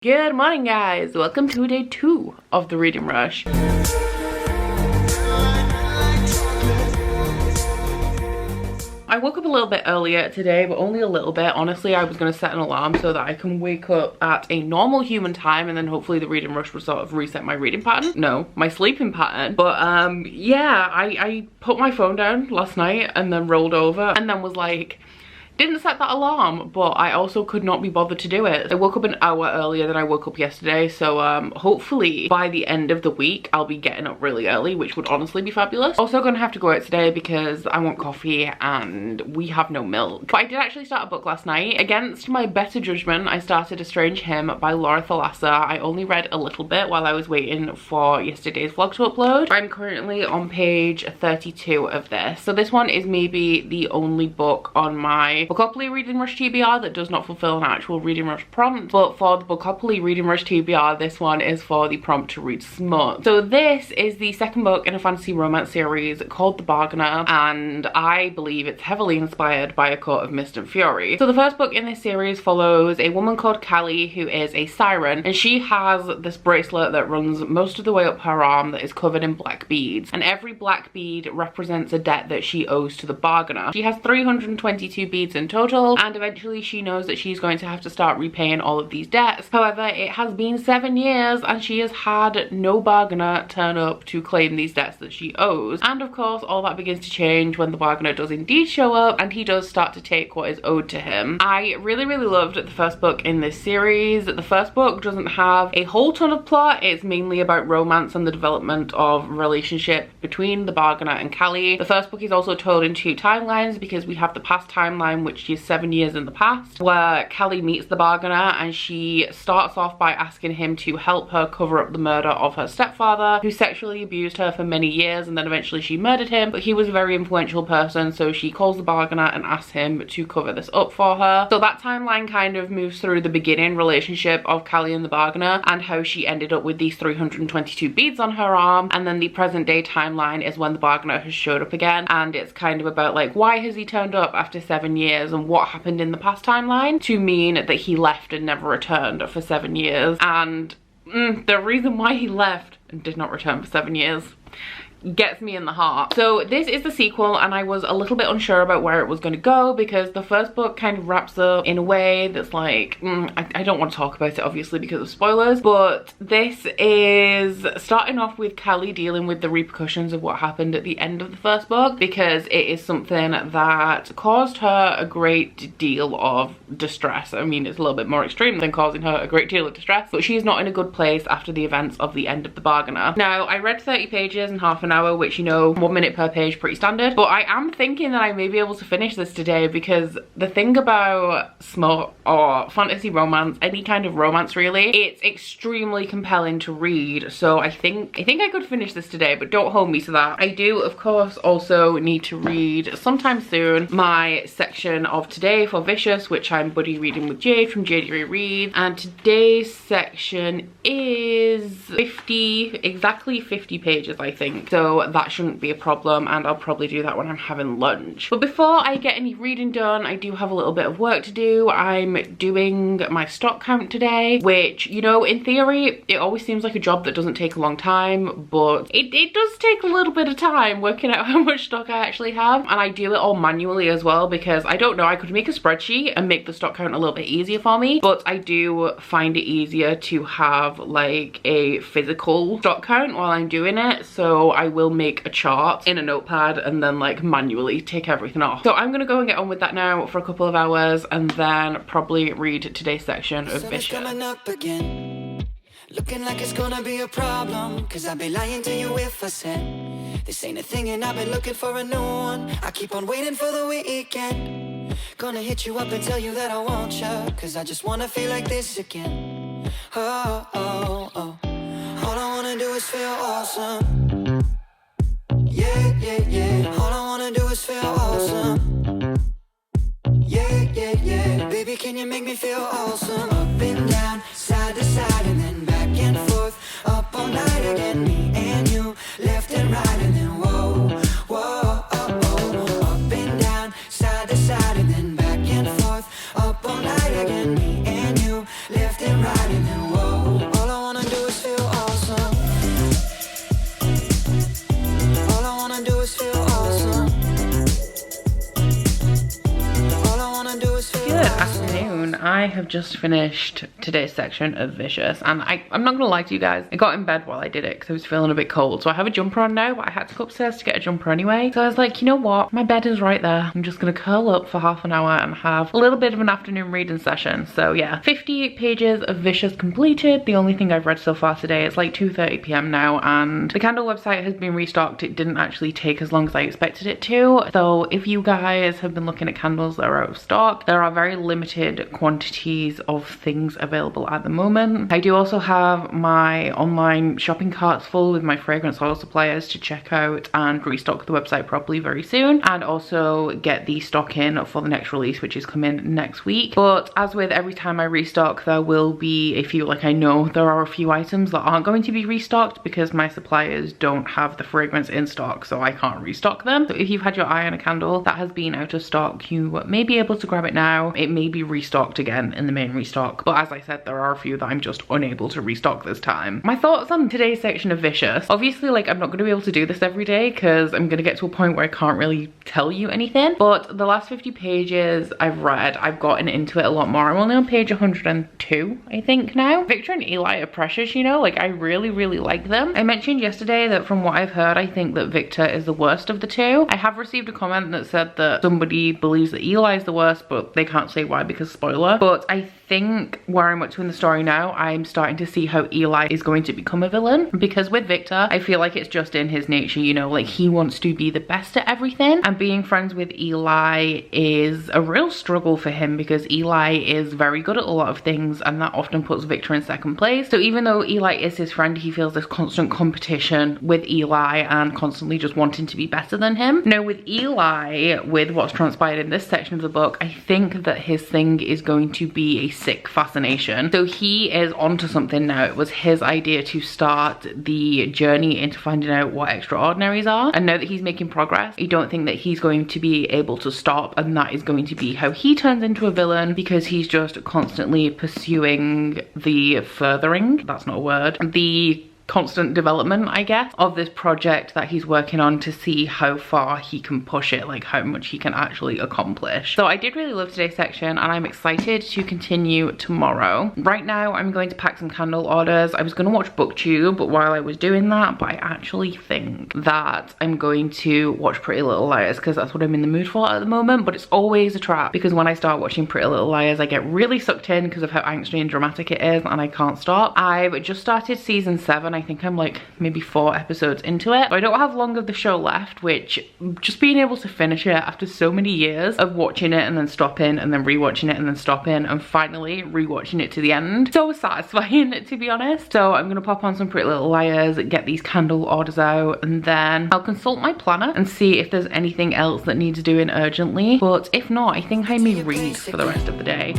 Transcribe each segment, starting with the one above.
Good morning, guys. Welcome to day 2 of the reading rush. I woke up a little bit earlier today, but only a little bit. Honestly, I was going to set an alarm so that I can wake up at a normal human time, and then hopefully the reading rush will sort of reset my reading pattern. No, my sleeping pattern. But yeah, I put my phone down last night and then rolled over and then was like, didn't set that alarm, but I also could not be bothered to do it. I woke up an hour earlier than I woke up yesterday, so hopefully by the end of the week I'll be getting up really early, which would honestly be fabulous. Also gonna have to go out today because I want coffee and we have no milk. But I did actually start a book last night. Against my better judgment, I started A Strange Hymn by Laura Thalassa. I only read a little bit while I was waiting for yesterday's vlog to upload. I'm currently on page 32 of this. So this one is maybe the only book on my Bookopoly Reading Rush TBR that does not fulfill an actual Reading Rush prompt, but for the Bookopoly Reading Rush TBR, this one is for the prompt to read smut. So this is the second book in a fantasy romance series called The Bargainer, and I believe it's heavily inspired by A Court of Mist and Fury. So the first book in this series follows a woman called Callie who is a siren, and she has this bracelet that runs most of the way up her arm that is covered in black beads, and every black bead represents a debt that she owes to the Bargainer. She has 322 beads in total, and eventually she knows that she's going to have to start repaying all of these debts. However, it has been 7 years and she has had no bargainer turn up to claim these debts that she owes. And of course, all that begins to change when the bargainer does indeed show up and he does start to take what is owed to him. I really loved the first book in this series. The first book doesn't have a whole ton of plot. It's mainly about romance and the development of relationship between the bargainer and Callie. The first book is also told in 2 timelines because we have the past timeline, which is 7 years in the past, where Callie meets the bargainer and she starts off by asking him to help her cover up the murder of her stepfather, who sexually abused her for many years, and then eventually she murdered him. But he was a very influential person, so she calls the bargainer and asks him to cover this up for her. So that timeline kind of moves through the beginning relationship of Callie and the bargainer and how she ended up with these 322 beads on her arm, and then the present day timeline is when the bargainer has showed up again, and it's kind of about like, why has he turned up after 7 years and what happened in the past timeline to mean that he left and never returned for 7 years. And the reason why he left and did not return for 7 years gets me in the heart. So this is the sequel, and I was a little bit unsure about where it was going to go because the first book kind of wraps up in a way that's like, I don't want to talk about it obviously because of spoilers, but this is starting off with Callie dealing with the repercussions of what happened at the end of the first book, because it is something that caused her a great deal of distress. I mean, it's a little bit more extreme than causing her a great deal of distress, but she's not in a good place after the events of the end of The Bargainer. Now, I read 30 pages in half an hour, which, you know, 1 minute per page, pretty standard, but I am thinking that I may be able to finish this today because the thing about smut or fantasy romance, any kind of romance really, it's extremely compelling to read. So I think I could finish this today, but don't hold me to that. I do of course also need to read sometime soon my section of today for Vicious, which I'm buddy reading with Jade from Jade Reads, and today's section is exactly 50 pages I think. So that shouldn't be a problem, and I'll probably do that when I'm having lunch. But before I get any reading done, I do have a little bit of work to do. I'm doing my stock count today, which, you know, in theory, it always seems like a job that doesn't take a long time, but it does take a little bit of time working out how much stock I actually have. And I do it all manually as well because I don't know, I could make a spreadsheet and make the stock count a little bit easier for me, but I do find it easier to have like a physical stock count while I'm doing it. So I will make a chart in a notepad and then like manually take everything off. So I'm gonna go and get on with that now for a couple of hours and then probably read today's section of Vicious. Looking like it's gonna be a problem, cause I'd be lying to you if I said this ain't a thing and I've been looking for a new one. I keep on waiting for the weekend. Gonna hit you up and tell you that I want you, cause I just wanna feel like this again. Oh, oh, oh. All I wanna do is feel awesome. Yeah, yeah, yeah. All I wanna do is feel awesome. Yeah, yeah, yeah. Baby, can you make me feel awesome? Up and down, side to side, and then back and forth. Up all night again, me and you, left and right, and then whoa, whoa, oh, oh. Up and down, side to side, and then back and forth. Up all night again, me and you, left and right, and then whoa. have just finished today's section of Vicious, and I'm not gonna lie to you guys, I got in bed while I did it because I was feeling a bit cold. So I have a jumper on now, but I had to go upstairs to get a jumper anyway. So I was like, you know what? My bed is right there. I'm just gonna curl up for half an hour and have a little bit of an afternoon reading session. So yeah, 58 pages of Vicious completed. The only thing I've read so far today, it's like 2:30 p.m. now, and the Kindle website has been restocked. It didn't actually take as long as I expected it to. So if you guys have been looking at candles that are out of stock, there are very limited quantities of things available at the moment. I do also have my online shopping carts full with my fragrance oil suppliers to check out and restock the website properly very soon, and also get the stock in for the next release, which is coming next week. But as with every time I restock, there will be a few, like I know there are a few items that aren't going to be restocked because my suppliers don't have the fragrance in stock, so I can't restock them. So if you've had your eye on a candle that has been out of stock, you may be able to grab it now. It may be restocked again in the main restock, but as I said, there are a few that I'm just unable to restock this time. My thoughts on today's section of Vicious. Obviously, like, I'm not going to be able to do this every day because I'm going to get to a point where I can't really tell you anything, but the last 50 pages I've read, I've gotten into it a lot more. I'm only on page 102, I think now. Victor and Eli are precious, you know, like I really like them. I mentioned yesterday that from what I've heard, I think that Victor is the worst of the two. I have received a comment that said that somebody believes that Eli is the worst, but they can't say why because spoiler. But I think where I'm up to in the story now, I'm starting to see how Eli is going to become a villain, because with Victor, I feel like it's just in his nature, you know, like he wants to be the best at everything, and being friends with Eli is a real struggle for him because Eli is very good at a lot of things, and that often puts Victor in second place. So even though Eli is his friend, he feels this constant competition with Eli and constantly just wanting to be better than him. Now with Eli, with what's transpired in this section of the book, I think that his thing is going to be a sick fascination. So he is onto something now. It was his idea to start the journey into finding out what extraordinaries are, and now that he's making progress, I don't think that he's going to be able to stop, and that is going to be how he turns into a villain, because he's just constantly pursuing the furthering, that's not a word, the constant development, I guess, of this project that he's working on to see how far he can push it, like how much he can actually accomplish. So I did really love today's section, and I'm excited to continue tomorrow. Right now I'm going to pack some candle orders. I was going to watch BookTube but while I was doing that, but I actually think that I'm going to watch Pretty Little Liars because that's what I'm in the mood for at the moment. But it's always a trap, because when I start watching Pretty Little Liars, I get really sucked in because of how angsty and dramatic it is, and I can't stop. I've just started season 7. I think I'm like maybe 4 episodes into it. I don't have long of the show left, which just being able to finish it after so many years of watching it and then stopping and then rewatching it and then stopping and finally rewatching it to the end, so satisfying to be honest. So I'm gonna pop on some Pretty Little Liars, get these candle orders out, and then I'll consult my planner and see if there's anything else that needs doing urgently. But if not, I think I may read for the rest of the day.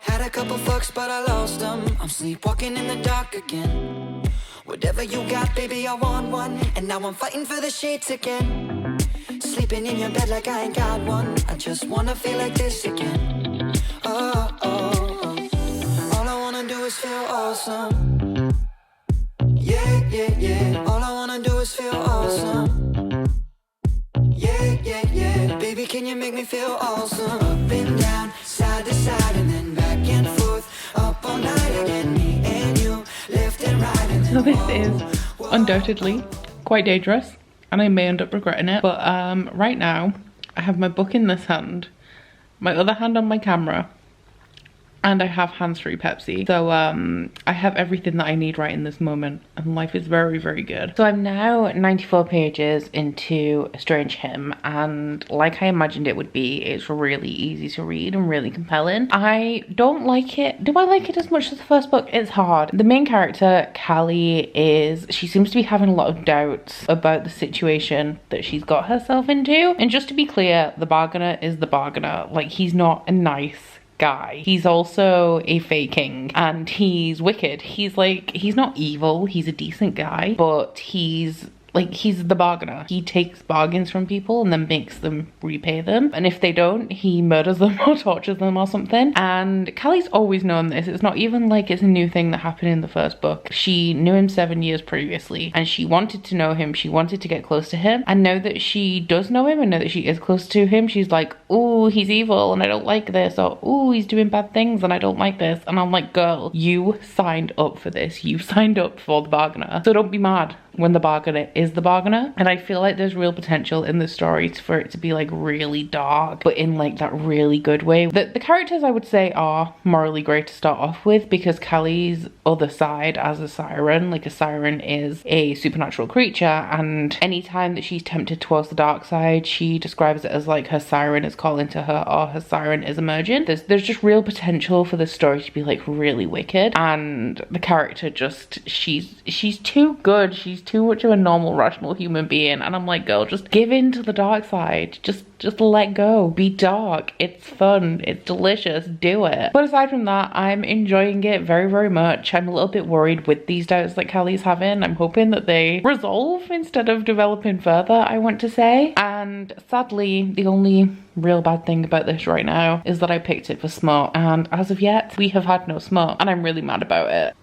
Had a couple fucks but I lost them. I'm sleepwalking in the dark again. Whatever you got, baby, I want one. And now I'm fighting for the sheets again. Sleeping in your bed like I ain't got one. I just wanna feel like this again. Oh, oh, oh. All I wanna do is feel awesome. Yeah, yeah, yeah. All I wanna do is feel awesome. Yeah, yeah, yeah. Baby, can you make me feel awesome? Up and down, side to side, and then back and forth. Up all night again, me and you, left and right. So this is undoubtedly quite dangerous, and I may end up regretting it. But right now, I have my book in this hand, my other hand on my camera, and I have hands-free Pepsi. So I have everything that I need right in this moment, and life is very good. So I'm now 94 pages into A Strange Hymn, and like I imagined it would be, it's really easy to read and really compelling. I don't like it. Do I like it as much as the first book? It's hard. The main character, Callie, she seems to be having a lot of doubts about the situation that she's got herself into. And just to be clear, the bargainer is the bargainer. Like, he's not a nice guy. He's also a fake king, and he's wicked. He's not evil, he's a decent guy, but he's like, he's the bargainer. He takes bargains from people and then makes them repay them. And if they don't, he murders them or tortures them or something. And Callie's always known this. It's not even like it's a new thing that happened in the first book. She knew him 7 years previously and she wanted to know him. She wanted to get close to him. And now that she does know him and know that she is close to him, she's like, oh, he's evil and I don't like this. Or, oh, he's doing bad things and I don't like this. And I'm like, girl, you signed up for this. You signed up for the bargainer. So don't be mad when the bargainer is the bargainer. And I feel like there's real potential in the story for it to be like really dark, but in like that really good way. The characters I would say are morally great to start off with, because Callie's other side as a siren, like a siren is a supernatural creature, and anytime that she's tempted towards the dark side, she describes it as like her siren is calling to her or her siren is emerging. There's just real potential for the story to be like really wicked, and the character just, she's too good. She's too much of a normal, rational human being, and I'm like, girl, just give in to the dark side. Just let go. Be dark. It's fun. It's delicious. Do it. But aside from that, I'm enjoying it very, very much. I'm a little bit worried with these doubts that Callie's having. I'm hoping that they resolve instead of developing further, I want to say. And sadly, the only real bad thing about this right now is that I picked it for smut, and as of yet, we have had no smut, and I'm really mad about it.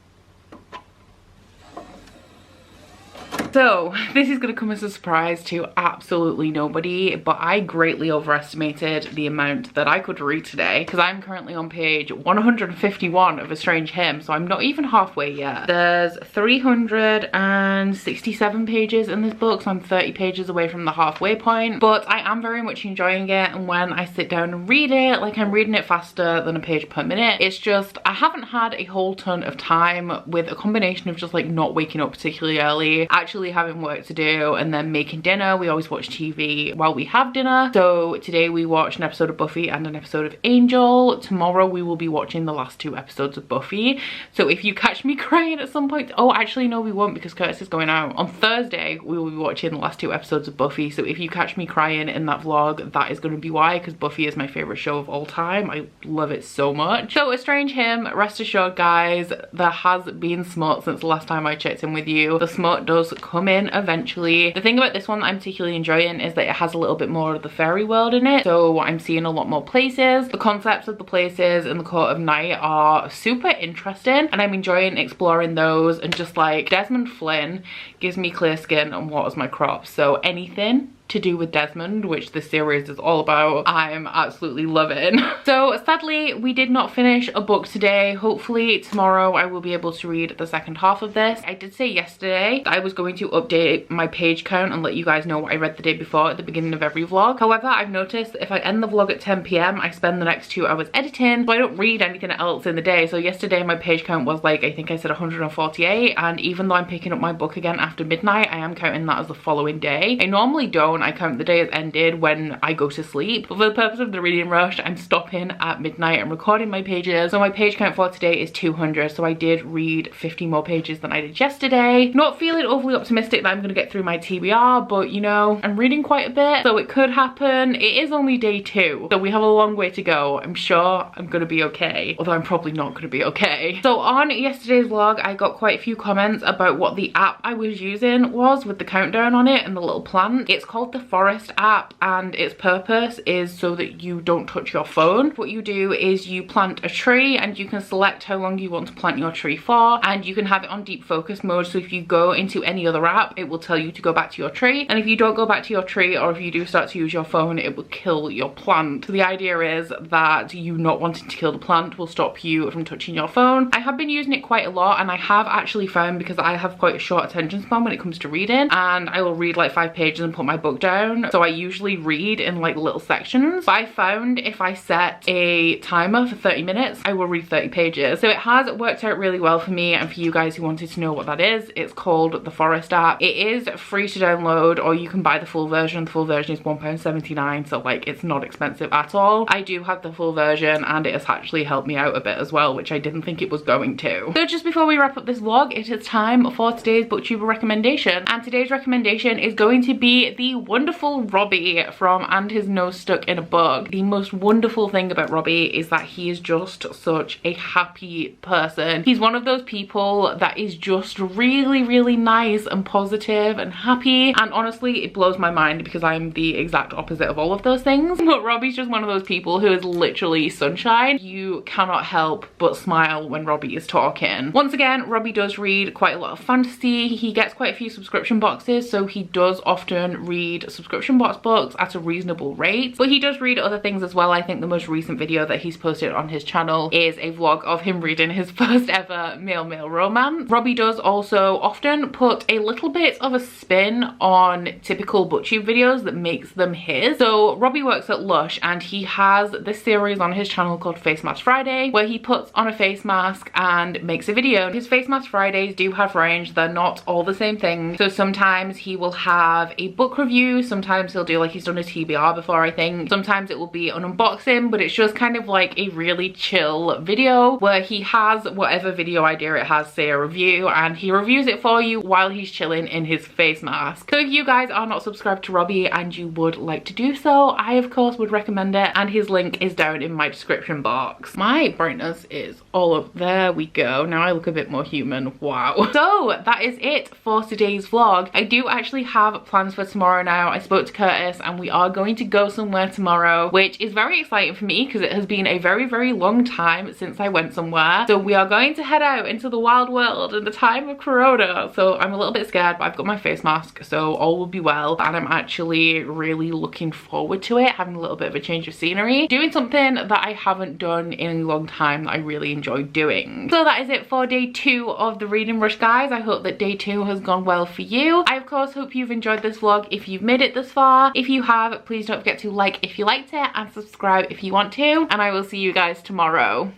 So this is going to come as a surprise to absolutely nobody, but I greatly overestimated the amount that I could read today, because I'm currently on page 151 of A Strange Hymn, so I'm not even halfway yet. There's 367 pages in this book, so I'm 30 pages away from the halfway point, but I am very much enjoying it, and when I sit down and read it, like, I'm reading it faster than a page per minute. It's just, I haven't had a whole ton of time, with a combination of just like not waking up particularly early, actually having work to do, and then making dinner. We always watch TV while we have dinner, so today we watched an episode of Buffy and an episode of Angel. Tomorrow we will be watching the last 2 episodes of Buffy, so if you catch me crying at some point, oh actually no, we won't, because Curtis is going out on Thursday. We will be watching the last 2 episodes of Buffy, so if you catch me crying in that vlog, that is going to be why, because Buffy is my favorite show of all time. I love it so much. So A Strange Hymn, rest assured guys, there has been smut since the last time I checked in with you. The smut does come in eventually. The thing about this one that I'm particularly enjoying is that it has a little bit more of the fairy world in it, so I'm seeing a lot more places. The concepts of the places in the Court of Night are super interesting, and I'm enjoying exploring those, and just like Desmond Flynn gives me clear skin and waters my crops, so anything to do with Desmond, which this series is all about, I'm absolutely loving. So sadly, we did not finish a book today. Hopefully tomorrow I will be able to read the second half of this. I did say yesterday that I was going to update my page count and let you guys know what I read the day before at the beginning of every vlog. However, I've noticed that if I end the vlog at 10 PM, I spend the next 2 hours editing, so I don't read anything else in the day. So yesterday my page count was like, I think I said 148, and even though I'm picking up my book again after midnight, I am counting that as the following day. I normally don't. I count the day as ended when I go to sleep, but for the purpose of the reading rush, I'm stopping at midnight and recording my pages. So my page count for today is 200, so I did read 50 more pages than I did yesterday. Not feeling overly optimistic that I'm gonna get through my TBR, but you know, I'm reading quite a bit, so it could happen. It is only day 2, so we have a long way to go. I'm sure I'm gonna be okay, although I'm probably not gonna be okay. So on yesterday's vlog, I got quite a few comments about what the app I was using was with the countdown on it and the little plant. It's called the Forest app, and its purpose is so that you don't touch your phone. What you do is you plant a tree, and you can select how long you want to plant your tree for, and you can have it on deep focus mode, so if you go into any other app, it will tell you to go back to your tree, and if you don't go back to your tree, or if you do start to use your phone, it will kill your plant. So the idea is that you not wanting to kill the plant will stop you from touching your phone. I have been using it quite a lot, and I have actually found, because I have quite a short attention span when it comes to reading, and I will read like 5 pages and put my book down, so I usually read in like little sections. But I found if I set a timer for 30 minutes, I will read 30 pages. So it has worked out really well for me, and for you guys who wanted to know what that is, it's called the Forest app. It is free to download, or you can buy the full version. The full version is £1.79, so like it's not expensive at all. I do have the full version, and it has actually helped me out a bit as well, which I didn't think it was going to. So just before we wrap up this vlog, it is time for today's booktuber recommendation, and today's recommendation is going to be the wonderful Robbie from And His Nose Stuck in a Book. The most wonderful thing about Robbie is that he is just such a happy person. He's one of those people that is just really, really nice and positive and happy, and honestly it blows my mind because I'm the exact opposite of all of those things. But Robbie's just one of those people who is literally sunshine. You cannot help but smile when Robbie is talking. Once again, Robbie does read quite a lot of fantasy. He gets quite a few subscription boxes, so he does often read subscription box books at a reasonable rate, but he does read other things as well. I think the most recent video that he's posted on his channel is a vlog of him reading his first ever male romance. Robbie does also often put a little bit of a spin on typical booktube videos that makes them his. So Robbie works at Lush and he has this series on his channel called Face Mask Friday, where he puts on a face mask and makes a video. His Face Mask Fridays do have range. They're not all the same thing. So sometimes he will have a book review, sometimes he'll do, like he's done a TBR before I think, sometimes it will be an unboxing, but it's just kind of like a really chill video where he has whatever video idea it has, say a review, and he reviews it for you while he's chilling in his face mask. So if you guys are not subscribed to Robbie and you would like to do so, I of course would recommend it, and his link is down in my description box. My brightness is all up. There we go. Now I look a bit more human. Wow. So that is it for today's vlog. I do actually have plans for tomorrow now. I spoke to Curtis and we are going to go somewhere tomorrow, which is very exciting for me because it has been a very, very long time since I went somewhere. So we are going to head out into the wild world in the time of Corona. So I'm a little bit scared, but I've got my face mask, so all will be well. And I'm actually really looking forward to it, having a little bit of a change of scenery, doing something that I haven't done in a long time that I really enjoy doing. So that is it for day 2 of the reading rush, guys. I hope that day 2 has gone well for you. I of course hope you've enjoyed this vlog if you've made it this far. If you have, please don't forget to like if you liked it and subscribe if you want to, and I will see you guys tomorrow.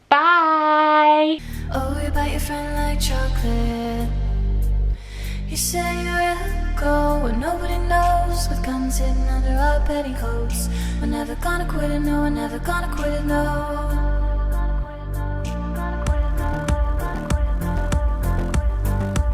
Bye. Oh, you bite your friend like chocolate. You say you will go where nobody knows, with guns hidden under our petticoats. We're never gonna quit it, no, we're never gonna quit it, no.